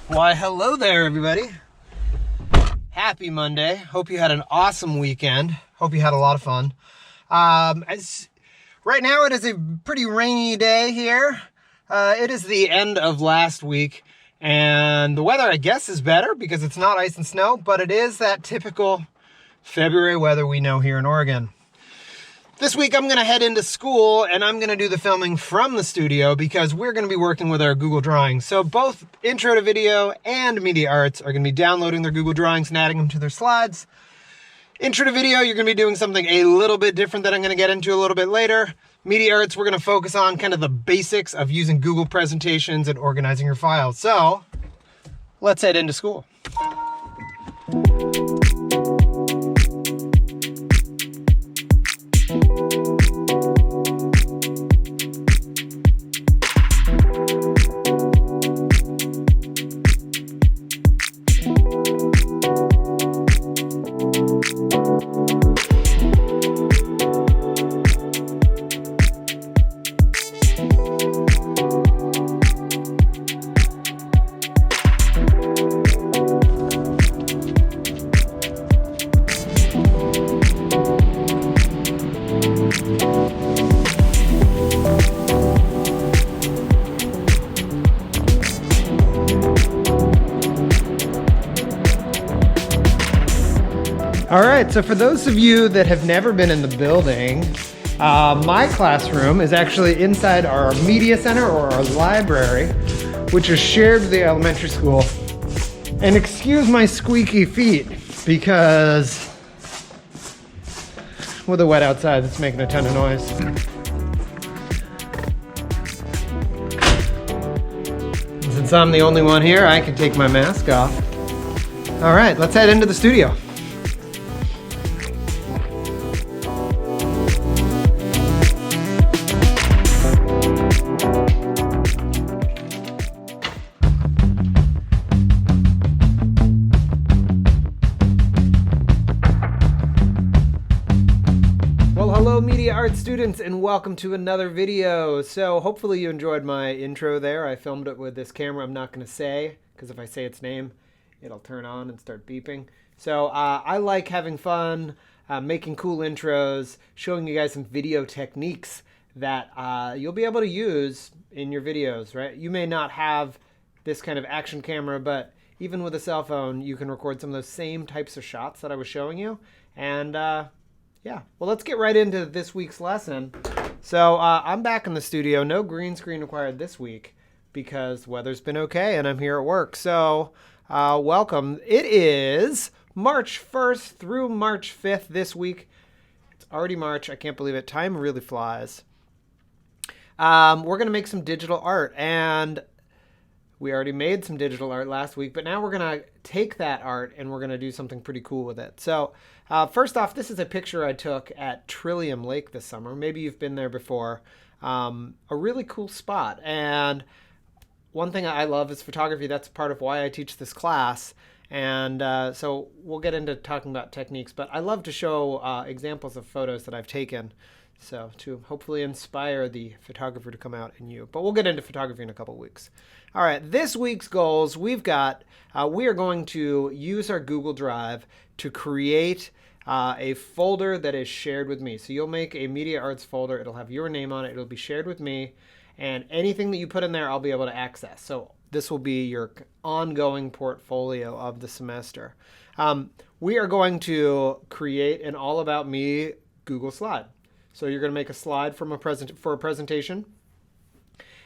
Why, hello there, everybody. Happy Monday. Hope you had an awesome weekend. Hope you had a lot of fun. Right now, it is a pretty rainy day here. It is the end of last week, and the weather, I guess, is better because it's not ice and snow, but it is that typical February weather we know here in Oregon. This week I'm going to head into school and I'm going to do the filming from the studio because we're going to be working with our Google Drawings. So both Intro to Video and Media Arts are going to be downloading their Google Drawings and adding them to their slides. Intro to Video, you're going to be doing something a little bit different that I'm going to get into a little bit later. Media Arts, we're going to focus on kind of the basics of using Google presentations and organizing your files. So let's head into school. All right, so for those of you that have never been in the building, my classroom is actually inside our media center or our library, which is shared with the elementary school. And excuse my squeaky feet because with the wet outside, it's making a ton of noise. Since I'm the only one here, I can take my mask off. All right, let's head into the studio. Hello Media Arts students and welcome to another video. So hopefully you enjoyed my intro there. I filmed it with this camera. I'm not going to say because if I say its name it'll turn on and start beeping. So I like having fun, making cool intros, showing you guys some video techniques that you'll be able to use in your videos, right? You may not have this kind of action camera, but even with a cell phone you can record some of those same types of shots that I was showing you. And yeah, well, let's get right into this week's lesson. So I'm back in the studio. No green screen required this week because weather's been okay and I'm here at work. So welcome. It is March 1st through March 5th this week. It's already March. I can't believe it. Time really flies. We're going to make some digital art, and we already made some digital art last week, but now we're going to take that art and we're going to do something pretty cool with it. So first off, this is a picture I took at Trillium Lake this summer. Maybe you've been there before. A really cool spot. And one thing I love is photography. That's part of why I teach this class. And so we'll get into talking about techniques, but I love to show examples of photos that I've taken. So to hopefully inspire the photographer to come out in you. But we'll get into photography in a couple of weeks. All right, this week's goals, we are going to use our Google Drive to create a folder that is shared with me. So you'll make a Media Arts folder. It'll have your name on it. It'll be shared with me. And anything that you put in there, I'll be able to access. So this will be your ongoing portfolio of the semester. We are going to create an All About Me Google slide. So you're going to make a slide for a presentation,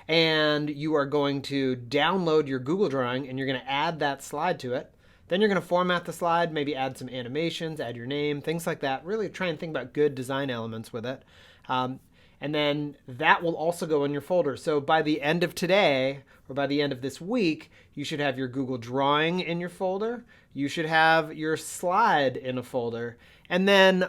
and you are going to download your Google Drawing, and you're going to add that slide to it. Then you're going to format the slide, maybe add some animations, add your name, things like that. Really try and think about good design elements with it. And then that will also go in your folder. So by the end of today, or by the end of this week, you should have your Google Drawing in your folder. You should have your slide in a folder. And then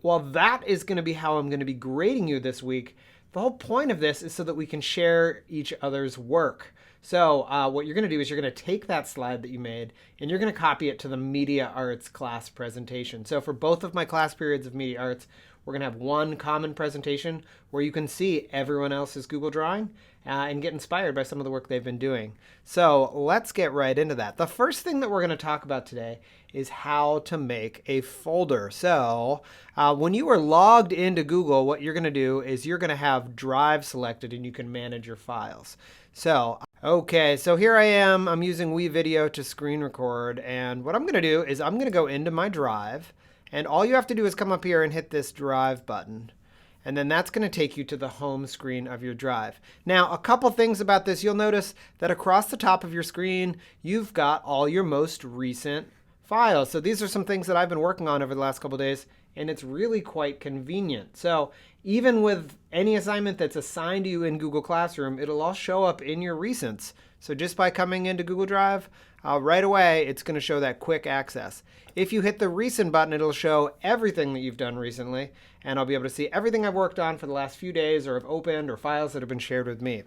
well, that is going to be how I'm going to be grading you this week. The whole point of this is so that we can share each other's work. So what you're going to do is you're going to take that slide that you made and you're going to copy it to the Media Arts class presentation. So for both of my class periods of Media Arts, we're going to have one common presentation where you can see everyone else's Google Drawing and get inspired by some of the work they've been doing. So let's get right into that. The first thing that we're going to talk about today is how to make a folder. So when you are logged into Google, what you're going to do is you're going to have Drive selected and you can manage your files. So, okay, so here I am. I'm using WeVideo to screen record. And what I'm going to do is I'm going to go into my Drive. And all you have to do is come up here and hit this Drive button. And then that's going to take you to the home screen of your Drive. Now, a couple things about this. You'll notice that across the top of your screen, you've got all your most recent files. So these are some things that I've been working on over the last couple days, and it's really quite convenient. So even with any assignment that's assigned to you in Google Classroom, it'll all show up in your recents. So just by coming into Google Drive, right away, it's going to show that quick access. If you hit the recent button, it'll show everything that you've done recently, and I'll be able to see everything I've worked on for the last few days or have opened or files that have been shared with me.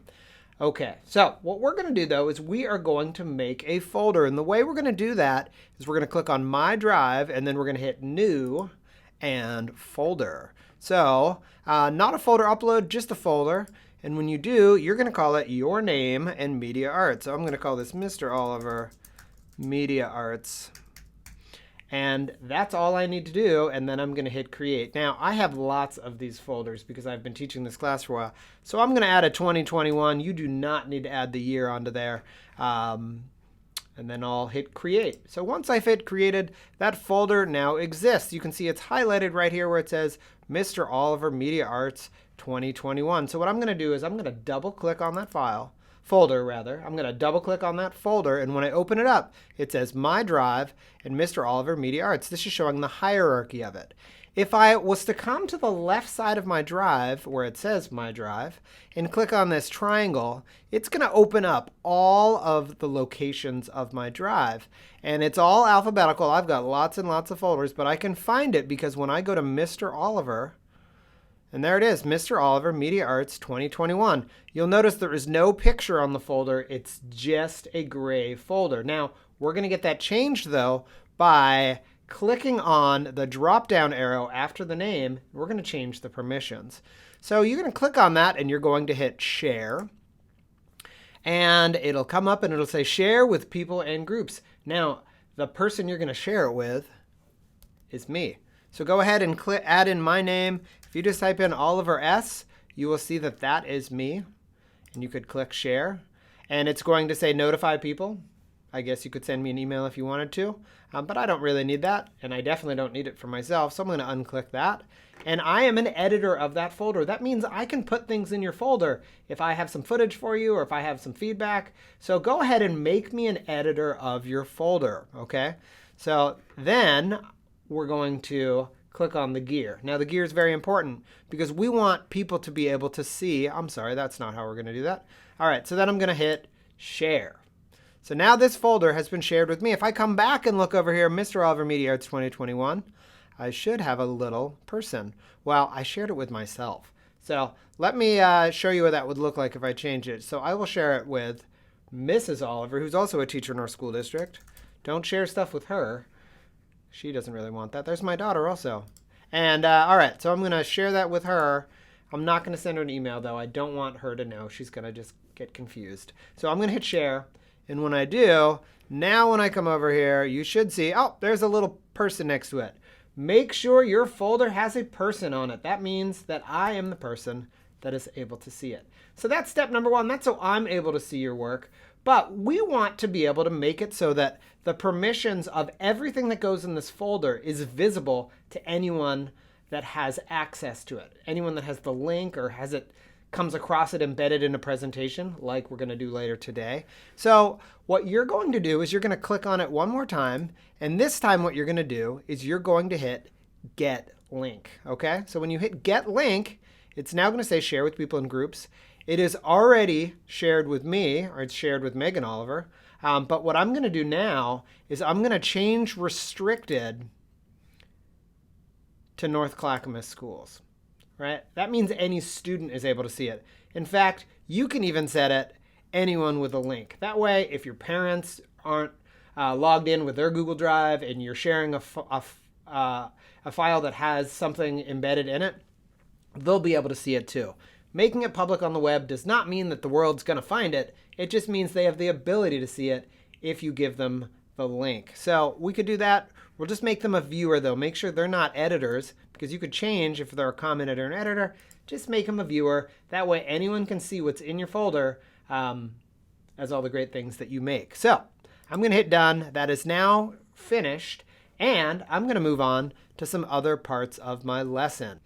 Okay, so what we're going to do though is we are going to make a folder, and the way we're going to do that is we're going to click on My Drive, and then we're going to hit New and Folder. So not a folder upload, just a folder. And when you do, you're going to call it your name and Media Arts. So I'm going to call this Mr. Oliver Media Arts. And that's all I need to do, and then I'm going to hit create. Now, I have lots of these folders because I've been teaching this class for a while. So I'm going to add a 2021. You do not need to add the year onto there. And then I'll hit create. So once I've hit created, that folder now exists. You can see it's highlighted right here where it says Mr. Oliver Media Arts 2021. So what I'm going to do is I'm going to double click on that folder. I'm going to double click on that folder, and when I open it up, it says My Drive and Mr. Oliver Media Arts. This is showing the hierarchy of it. If I was to come to the left side of my Drive where it says My Drive and click on this triangle, it's going to open up all of the locations of my Drive. And it's all alphabetical. I've got lots and lots of folders, but I can find it because when I go to Mr. Oliver, and there it is, Mr. Oliver Media Arts 2021. You'll notice there is no picture on the folder. It's just a gray folder. Now, we're going to get that changed, though, by clicking on the drop-down arrow after the name. We're going to change the permissions. So you're going to click on that, and you're going to hit Share. And it'll come up, and it'll say Share with people and groups. Now, the person you're going to share it with is me. So go ahead and add in my name. If you just type in Oliver S., you will see that that is me. And you could click share. And it's going to say notify people. I guess you could send me an email if you wanted to. But I don't really need that. And I definitely don't need it for myself. So I'm going to unclick that. And I am an editor of that folder. That means I can put things in your folder if I have some footage for you or if I have some feedback. So go ahead and make me an editor of your folder. Okay? So then we're going to click on the gear. Now the gear is very important because we want people to be able to see. I'm sorry, that's not how we're going to do that. All right, so then I'm going to hit share. So now this folder has been shared with me. If I come back and look over here, Mr. Oliver Media Arts 2021, I should have a little person. Well, I shared it with myself. So let me show you what that would look like if I change it. So I will share it with Mrs. Oliver, who's also a teacher in our school district. Don't share stuff with her. She doesn't really want that. There's my daughter also. And all right, so I'm going to share that with her. I'm not going to send her an email, though. I don't want her to know. She's going to just get confused. So I'm going to hit share. And when I do, now when I come over here, you should see, oh, there's a little person next to it. Make sure your folder has a person on it. That means that I am the person that is able to see it. So that's step number one. That's so I'm able to see your work. But we want to be able to make it so that the permissions of everything that goes in this folder is visible to anyone that has access to it. Anyone that has the link or comes across it embedded in a presentation like we're going to do later today. So what you're going to do is you're going to click on it one more time. And this time what you're going to do is you're going to hit Get Link. Okay? So when you hit Get Link, it's now going to say share with people in groups. It is already shared with me, or it's shared with Megan Oliver. But what I'm going to do now is I'm going to change restricted to North Clackamas schools. Right? That means any student is able to see it. In fact, you can even set it anyone with a link. That way, if your parents aren't logged in with their Google Drive and you're sharing a a file that has something embedded in it, they'll be able to see it too. Making it public on the web does not mean that the world's going to find it. It just means they have the ability to see it if you give them the link. So we could do that. We'll just make them a viewer though. Make sure they're not editors, because you could change if they're a commentator and editor. Just make them a viewer. That way anyone can see what's in your folder as all the great things that you make. So I'm going to hit done. That is now finished. And I'm going to move on to some other parts of my lesson.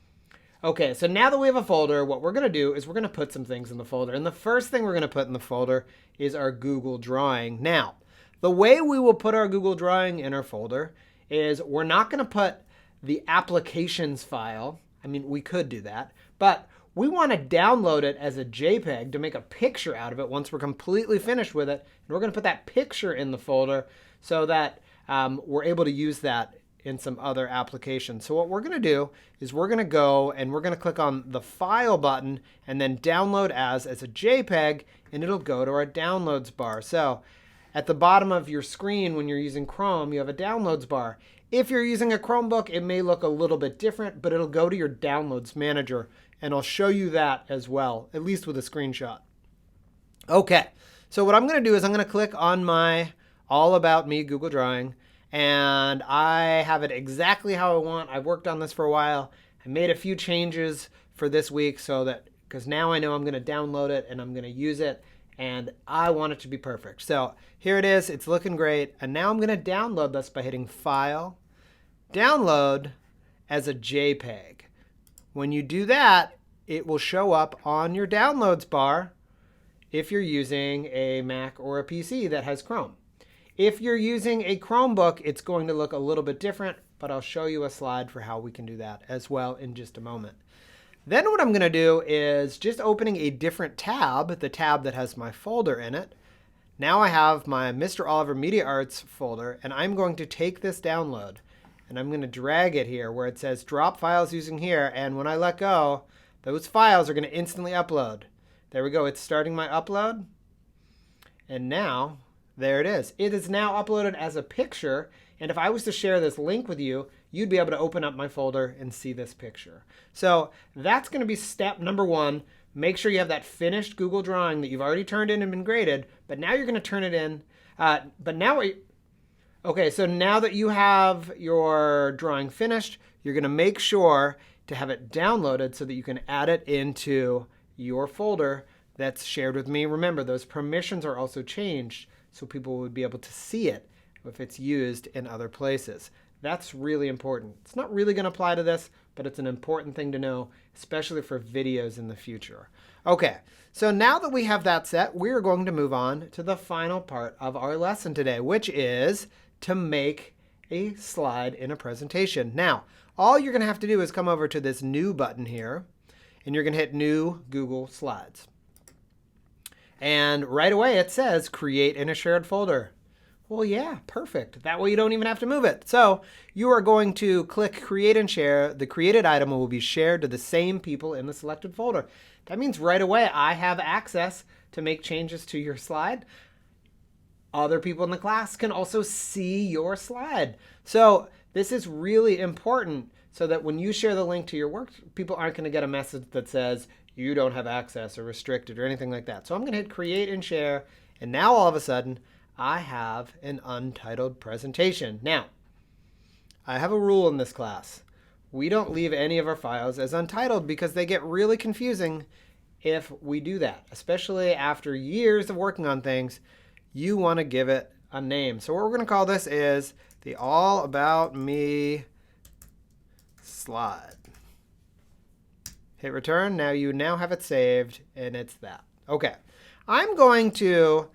Okay, so now that we have a folder, what we're going to do is we're going to put some things in the folder. And the first thing we're going to put in the folder is our Google Drawing. Now, the way we will put our Google Drawing in our folder is we're not going to put the applications file. I mean, we could do that, but we want to download it as a JPEG to make a picture out of it once we're completely finished with it. And we're going to put that picture in the folder so that we're able to use that in some other applications. So what we're going to do is we're going to go and we're going to click on the File button and then Download as a JPEG, and it'll go to our Downloads bar. So at the bottom of your screen when you're using Chrome, you have a Downloads bar. If you're using a Chromebook, it may look a little bit different, but it'll go to your Downloads Manager, and I'll show you that as well, at least with a screenshot. Okay, so what I'm going to do is I'm going to click on my All About Me Google Drawing, and I have it exactly how I want. I've worked on this for a while. I made a few changes for this week so that, because now I know I'm going to download it and I'm going to use it, and I want it to be perfect. So here it is. It's looking great. And now I'm going to download this by hitting File, Download as a JPEG. When you do that, it will show up on your Downloads bar if you're using a Mac or a PC that has Chrome. If you're using a Chromebook, it's going to look a little bit different, but I'll show you a slide for how we can do that as well in just a moment. Then what I'm going to do is just opening a different tab, the tab that has my folder in it. Now I have my Mr. Oliver Media Arts folder, and I'm going to take this download, and I'm going to drag it here where it says drop files using here, and when I let go, those files are going to instantly upload. There we go. It's starting my upload, and now there it is. It is now uploaded as a picture, and if I was to share this link with you, you'd be able to open up my folder and see this picture. So that's going to be step number one. Make sure you have that finished Google Drawing that you've already turned in and been graded, but now you're going to turn it in. Okay, so now that you have your drawing finished, you're going to make sure to have it downloaded so that you can add it into your folder that's shared with me. Remember, those permissions are also changed so people would be able to see it if it's used in other places. That's really important. It's not really going to apply to this, but it's an important thing to know, especially for videos in the future. Okay, so now that we have that set, we're going to move on to the final part of our lesson today, which is to make a slide in a presentation. Now, all you're going to have to do is come over to this New button here, and you're going to hit New Google Slides. And right away it says create in a shared folder. Well, yeah, perfect. That way you don't even have to move it. So you are going to click create and share. The created item will be shared to the same people in the selected folder. That means right away I have access to make changes to your slide. Other people in the class can also see your slide. So this is really important so that when you share the link to your work, people aren't going to get a message that says you don't have access or restricted or anything like that. So I'm going to hit create and share, and now all of a sudden I have an untitled presentation. Now, I have a rule in this class. We don't leave any of our files as untitled because they get really confusing if we do that, especially after years of working on things. You want to give it a name. So what we're going to call this is the All About Me slide. Hit return. Now you have it saved, and it's that. Okay. I'm going to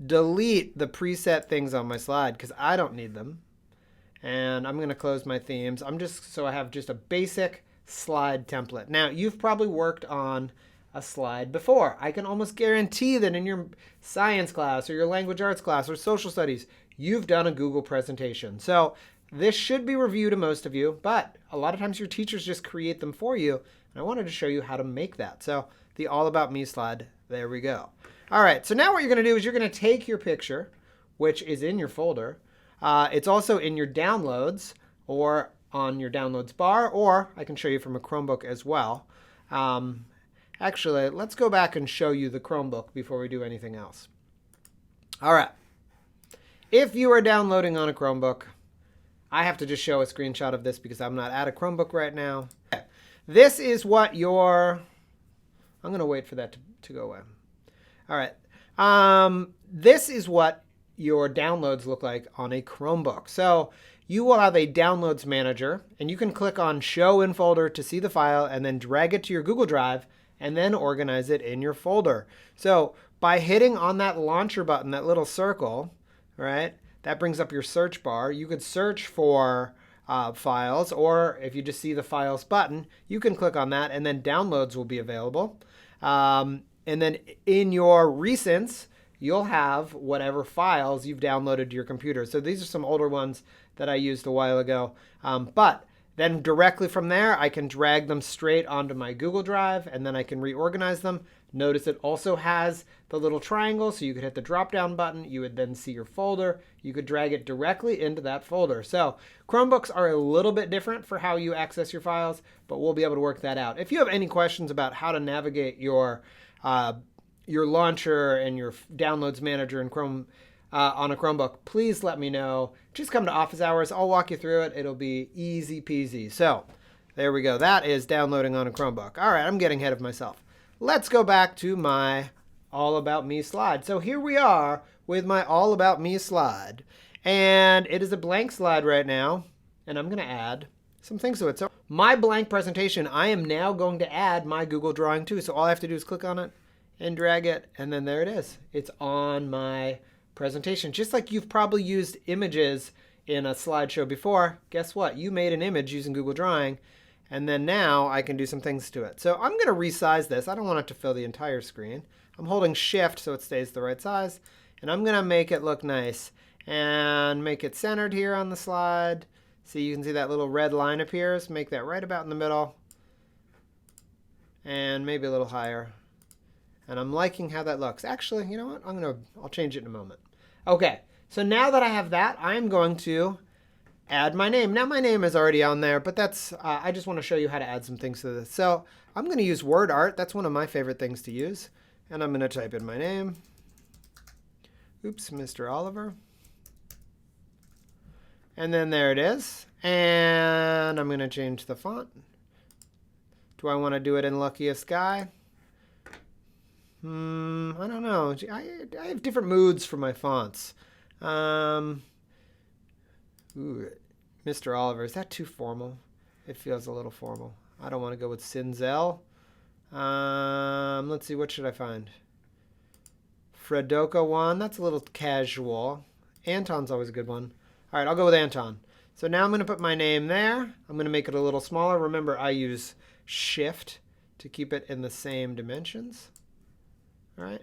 delete the preset things on my slide because I don't need them. And I'm going to close my themes. So I have just a basic slide template. Now, you've probably worked on a slide before. I can almost guarantee that in your science class or your language arts class or social studies, you've done a Google presentation. So this should be reviewed to most of you, but a lot of times your teachers just create them for you. And I wanted to show you how to make that. So the All About Me slide, there we go. All right, so now what you're going to do is you're going to take your picture, which is in your folder. It's also in your downloads, or on your downloads bar, or I can show you from a Chromebook as well. Actually, let's go back and show you the Chromebook before we do anything else. All right. If you are downloading on a Chromebook, I have to just show a screenshot of this because I'm not at a Chromebook right now. This is what your... I'm going to wait for that to go away. All right. This is what your downloads look like on a Chromebook. So you will have a downloads manager, and you can click on Show in Folder to see the file, and then drag it to your Google Drive, and then organize it in your folder. So by hitting on that launcher button, that little circle, right, that brings up your search bar. You could search for files, or if you just see the Files button, you can click on that, and then Downloads will be available. And then in your recents, you'll have whatever files you've downloaded to your computer. So these are some older ones that I used a while ago. But then directly from there, I can drag them straight onto my Google Drive, and then I can reorganize them. Notice it also has the little triangle, so you could hit the drop-down button. You would then see your folder. You could drag it directly into that folder. So Chromebooks are a little bit different for how you access your files, but we'll be able to work that out. If you have any questions about how to navigate your launcher and your downloads manager in Chrome on a Chromebook, please let me know. Just come to office hours. I'll walk you through it. It'll be easy peasy. So there we go. That is downloading on a Chromebook. All right, I'm getting ahead of myself. Let's go back to my All About Me slide. So here we are with my All About Me slide. And it is a blank slide right now. And I'm going to add some things to it. So my blank presentation, I am now going to add my Google Drawing to. So all I have to do is click on it and drag it. And then there it is. It's on my presentation. Just like you've probably used images in a slideshow before. Guess what? You made an image using Google Drawing. And then now I can do some things to it. So I'm going to resize this. I don't want it to fill the entire screen. I'm holding Shift so it stays the right size. And I'm going to make it look nice and make it centered here on the slide. See, you can see that little red line appears. Make that right about in the middle. And maybe a little higher. And I'm liking how that looks. Actually, you know what? I'll change it in a moment. Okay, so now that I have that, I'm going to add my name. Now my name is already on there, but that's I just want to show you how to add some things to this. So I'm going to use word art. That's one of my favorite things to use. And I'm going to type in my name. Oops, Mr. Oliver. And then there it is. And I'm going to change the font. Do I want to do it in Luckiest Guy? I don't know. I have different moods for my fonts. Ooh, Mr. Oliver, is that too formal? It feels a little formal. I don't want to go with Cinzel. Let's see, what should I find? Fredoka one, that's a little casual. Anton's always a good one. All right, I'll go with Anton. So now I'm going to put my name there. I'm going to make it a little smaller. Remember, I use Shift to keep it in the same dimensions. All right.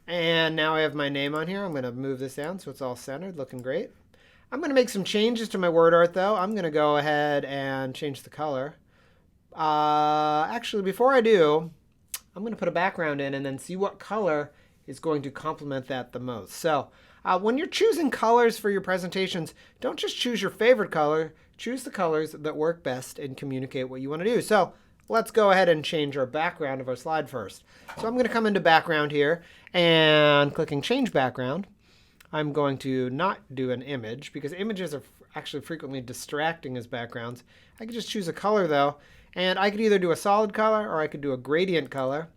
And now I have my name on here. I'm going to move this down so it's all centered, looking great. I'm going to make some changes to my word art, though. I'm going to go ahead and change the color. Actually, before I do, I'm going to put a background in and then see what color is going to complement that the most. So when you're choosing colors for your presentations, don't just choose your favorite color. Choose the colors that work best and communicate what you want to do. So let's go ahead and change our background of our slide first. So I'm going to come into background here and clicking change background. I'm going to not do an image because images are actually frequently distracting as backgrounds. I could just choose a color though, and I could either do a solid color or I could do a gradient color.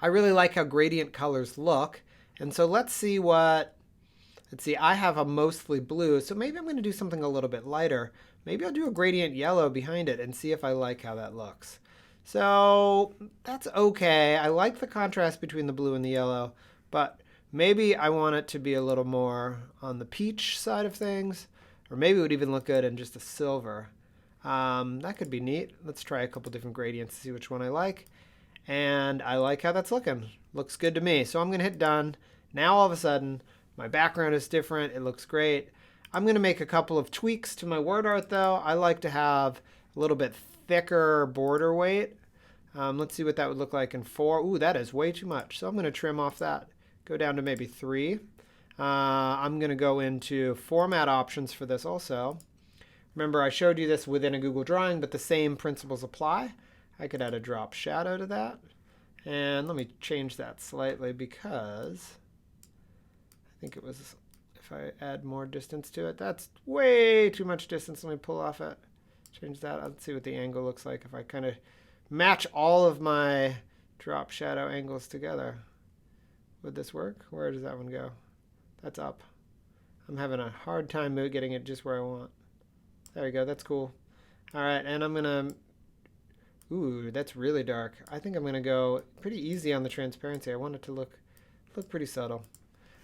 I really like how gradient colors look. And so let's see, I have a mostly blue, so maybe I'm going to do something a little bit lighter. Maybe I'll do a gradient yellow behind it and see if I like how that looks. So that's okay. I like the contrast between the blue and the yellow, but maybe I want it to be a little more on the peach side of things, or maybe it would even look good in just a silver. That could be neat. Let's try a couple different gradients to see which one I like. And I like how that's looking. Looks good to me. So I'm going to hit done. Now all of a sudden, my background is different. It looks great. I'm going to make a couple of tweaks to my word art though. I like to have a little bit thicker border weight. Let's see what that would look like in 4. Ooh, that is way too much. So I'm going to trim off that. Go down to maybe 3. I'm going to go into format options for this also. Remember, I showed you this within a Google Drawing, but the same principles apply. I could add a drop shadow to that. And let me change that slightly because I think it was, if I add more distance to it, that's way too much distance. Let me pull off it, change that. Let's see what the angle looks like if I kind of match all of my drop shadow angles together. Would this work? Where does that one go? That's up. I'm having a hard time getting it just where I want. There we go, that's cool. All right, and I'm gonna, ooh, that's really dark. I think I'm gonna go pretty easy on the transparency. I want it to look pretty subtle.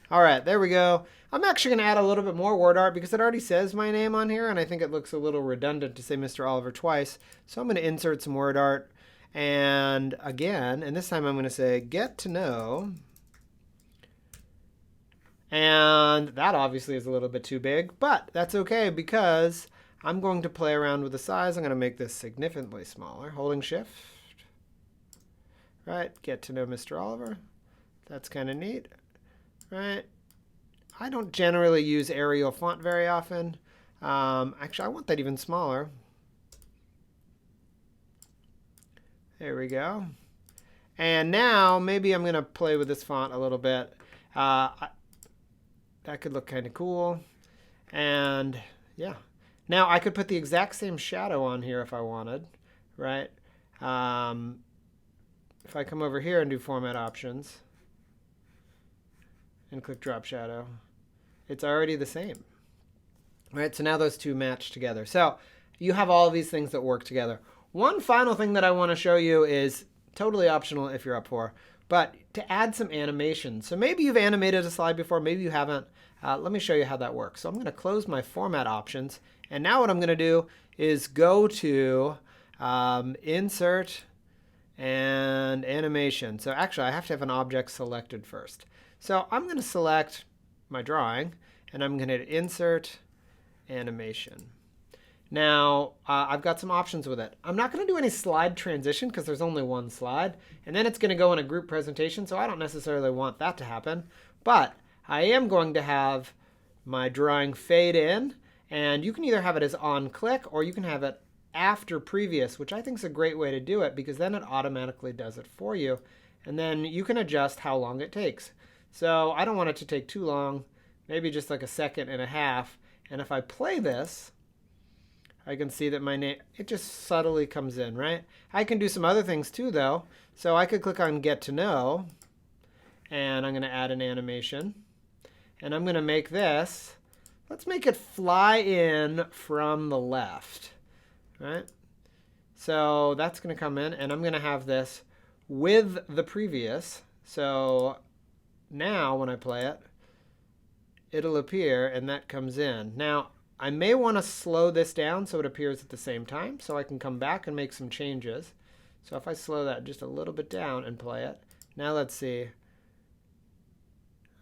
All right, there we go. I'm actually gonna add a little bit more word art because it already says my name on here, and I think it looks a little redundant to say Mr. Oliver twice. So I'm gonna insert some word art, and again, and this time I'm gonna say get to know. And that obviously is a little bit too big, but that's okay because I'm going to play around with the size. I'm going to make this significantly smaller, holding shift. Right, get to know Mr. Oliver. That's kind of neat, right? I don't generally use Arial font very often. Actually, I want that even smaller. There we go. And now maybe I'm going to play with this font a little bit. That could look kind of cool. And yeah. Now I could put the exact same shadow on here if I wanted, right? If I come over here and do format options and click drop shadow, it's already the same. Right, so now those two match together. So you have all of these things that work together. One final thing that I want to show you is totally optional if you're up for, but to add some animation. So maybe you've animated a slide before, maybe you haven't. Let me show you how that works. So I'm going to close my format options. And now what I'm going to do is go to Insert and Animation. So actually, I have to have an object selected first. So I'm going to select my drawing, and I'm going to Insert, Animation. Now, I've got some options with it. I'm not going to do any slide transition because there's only one slide. And then it's going to go in a group presentation, so I don't necessarily want that to happen. But I am going to have my drawing fade in. And you can either have it as on click or you can have it after previous, which I think is a great way to do it because then it automatically does it for you. And then you can adjust how long it takes. So I don't want it to take too long, maybe just like a second and a half. And if I play this, I can see that my name, it just subtly comes in, right? I can do some other things too though. So I could click on get to know and I'm going to add an animation. And I'm going to make this, let's make it fly in from the left, right? So that's going to come in, and I'm going to have this with the previous. So now when I play it, it'll appear, and that comes in. Now, I may want to slow this down so it appears at the same time, so I can come back and make some changes. So if I slow that just a little bit down and play it, now let's see.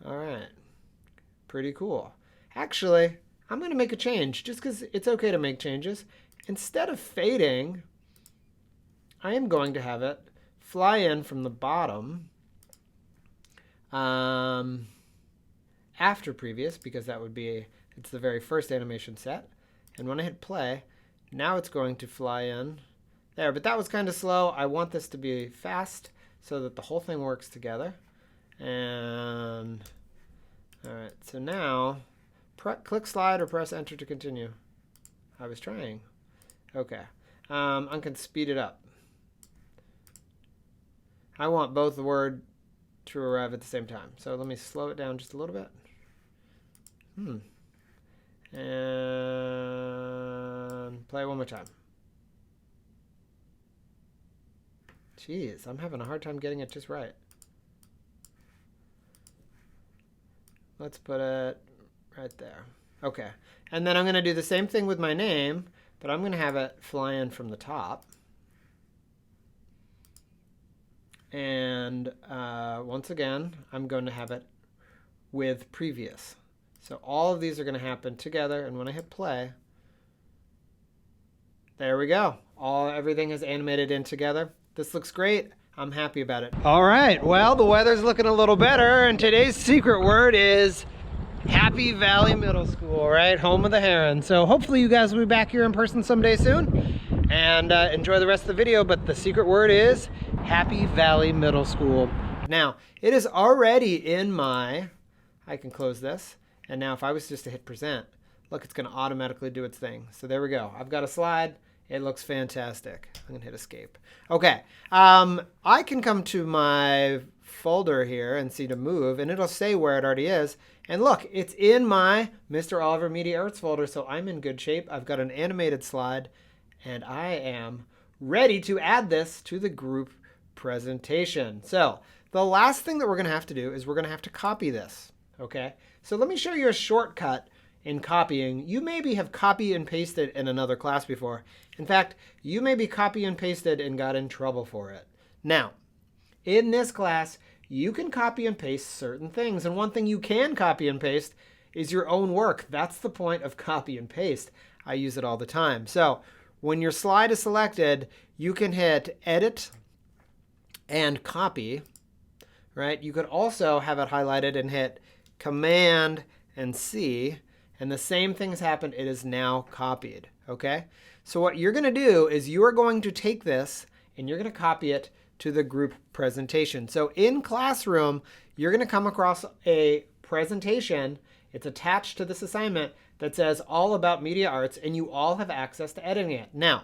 All right, pretty cool. Actually, I'm going to make a change just because it's okay to make changes. Instead of fading, I am going to have it fly in from the bottom after previous because that would be, it's the very first animation set. And when I hit play, now it's going to fly in there. But that was kind of slow. I want this to be fast so that the whole thing works together. And all right, so now click slide or press enter to continue. I was trying. Okay, I can speed it up. I want both the word to arrive at the same time. So let me slow it down just a little bit. And play one more time. Jeez, I'm having a hard time getting it just right. Let's put it right there. Okay, and then I'm going to do the same thing with my name, but I'm going to have it fly in from the top. And once again, I'm going to have it with previous. So all of these are going to happen together, and when I hit play, there we go. Everything is animated in together. This looks great. I'm happy about it. All right, well, the weather's looking a little better, and today's secret word is Happy Valley Middle School, right? Home of the Heron. So hopefully you guys will be back here in person someday soon and enjoy the rest of the video. But the secret word is Happy Valley Middle School. Now, it is already in my, I can close this. And now if I was just to hit present, look, it's going to automatically do its thing. So there we go. I've got a slide. It looks fantastic. I'm going to hit escape. Okay. I can come to my folder here and see to move, and it'll say where it already is. And look, it's in my Mr. Oliver Media Arts folder, so I'm in good shape. I've got an animated slide, and I am ready to add this to the group presentation. So the last thing that we're going to have to do is we're going to have to copy this. Okay? So let me show you a shortcut in copying. You maybe have copy and pasted in another class before. In fact, you maybe copy and pasted and got in trouble for it. Now, in this class, you can copy and paste certain things. And one thing you can copy and paste is your own work. That's the point of copy and paste. I use it all the time. So when your slide is selected, you can hit Edit and Copy, right? You could also have it highlighted and hit Command and C, and the same thing has happened. It is now copied, okay? So what you're going to do is you are going to take this and you're going to copy it to the group presentation. So in Classroom, you're going to come across a presentation. It's attached to this assignment that says all about media arts, and you all have access to editing it. Now,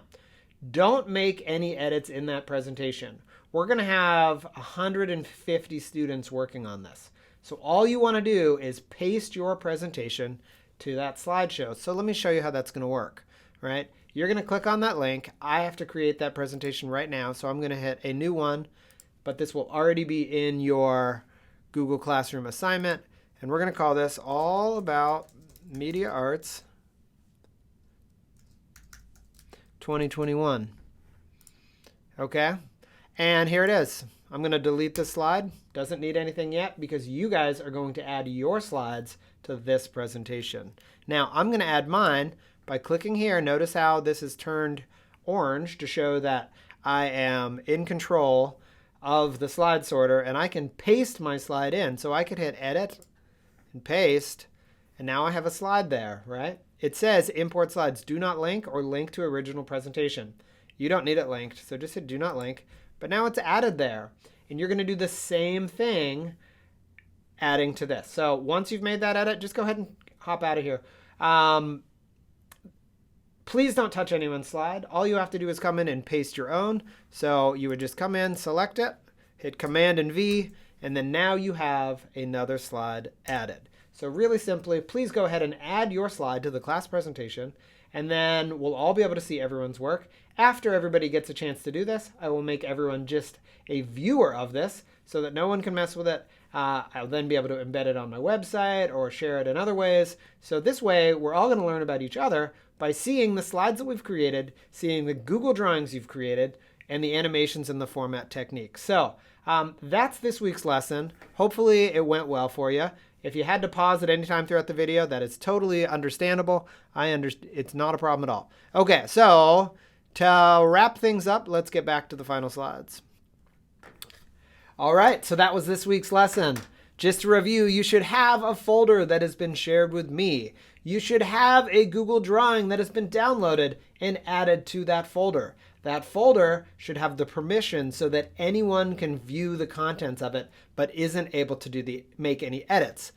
don't make any edits in that presentation. We're going to have 150 students working on this. So all you want to do is paste your presentation to that slideshow. So let me show you how that's going to work, right? You're going to click on that link. I have to create that presentation right now, so I'm going to hit a new one, but this will already be in your Google Classroom assignment, and we're going to call this All About Media Arts 2021. Okay, and here it is. I'm going to delete this slide. Doesn't need anything yet because you guys are going to add your slides to this presentation. Now, I'm going to add mine by clicking here. Notice how this is turned orange to show that I am in control of the slide sorter, and I can paste my slide in. So I could hit Edit and Paste, and now I have a slide there, right? It says Import Slides. Do not link or link to original presentation. You don't need it linked, so just hit Do Not Link. But now it's added there, and you're going to do the same thing adding to this. So once you've made that edit, just go ahead and hop out of here. Please don't touch anyone's slide. All you have to do is come in and paste your own. So you would just come in, select it, hit Command and V, and then now you have another slide added. So really simply, please go ahead and add your slide to the class presentation, and then we'll all be able to see everyone's work. After everybody gets a chance to do this, I will make everyone just a viewer of this so that no one can mess with it. I'll then be able to embed it on my website or share it in other ways. So this way, we're all going to learn about each other by seeing the slides that we've created, seeing the Google drawings you've created, and the animations and the format technique. So that's this week's lesson. Hopefully it went well for you. If you had to pause at any time throughout the video, that is totally understandable. It's not a problem at all. Okay, so to wrap things up, let's get back to the final slides. All right, so that was this week's lesson. Just to review, you should have a folder that has been shared with me. You should have a Google drawing that has been downloaded and added to that folder. That folder should have the permission so that anyone can view the contents of it, but isn't able to make any edits.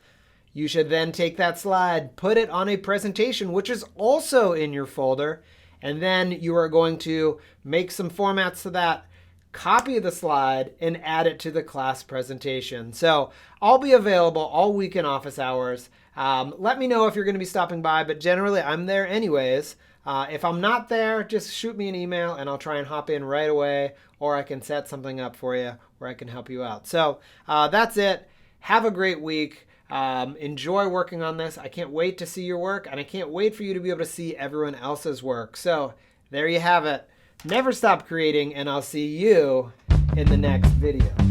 You should then take that slide, put it on a presentation, which is also in your folder, and then you are going to make some formats to that, copy the slide, and add it to the class presentation. So I'll be available all week in office hours. Let me know if you're going to be stopping by, but generally I'm there anyways. If I'm not there, just shoot me an email and I'll try and hop in right away, or I can set something up for you where I can help you out. So that's it. Have a great week. Enjoy working on this. I can't wait to see your work, and I can't wait for you to be able to see everyone else's work. So there you have it. Never stop creating, and I'll see you in the next video.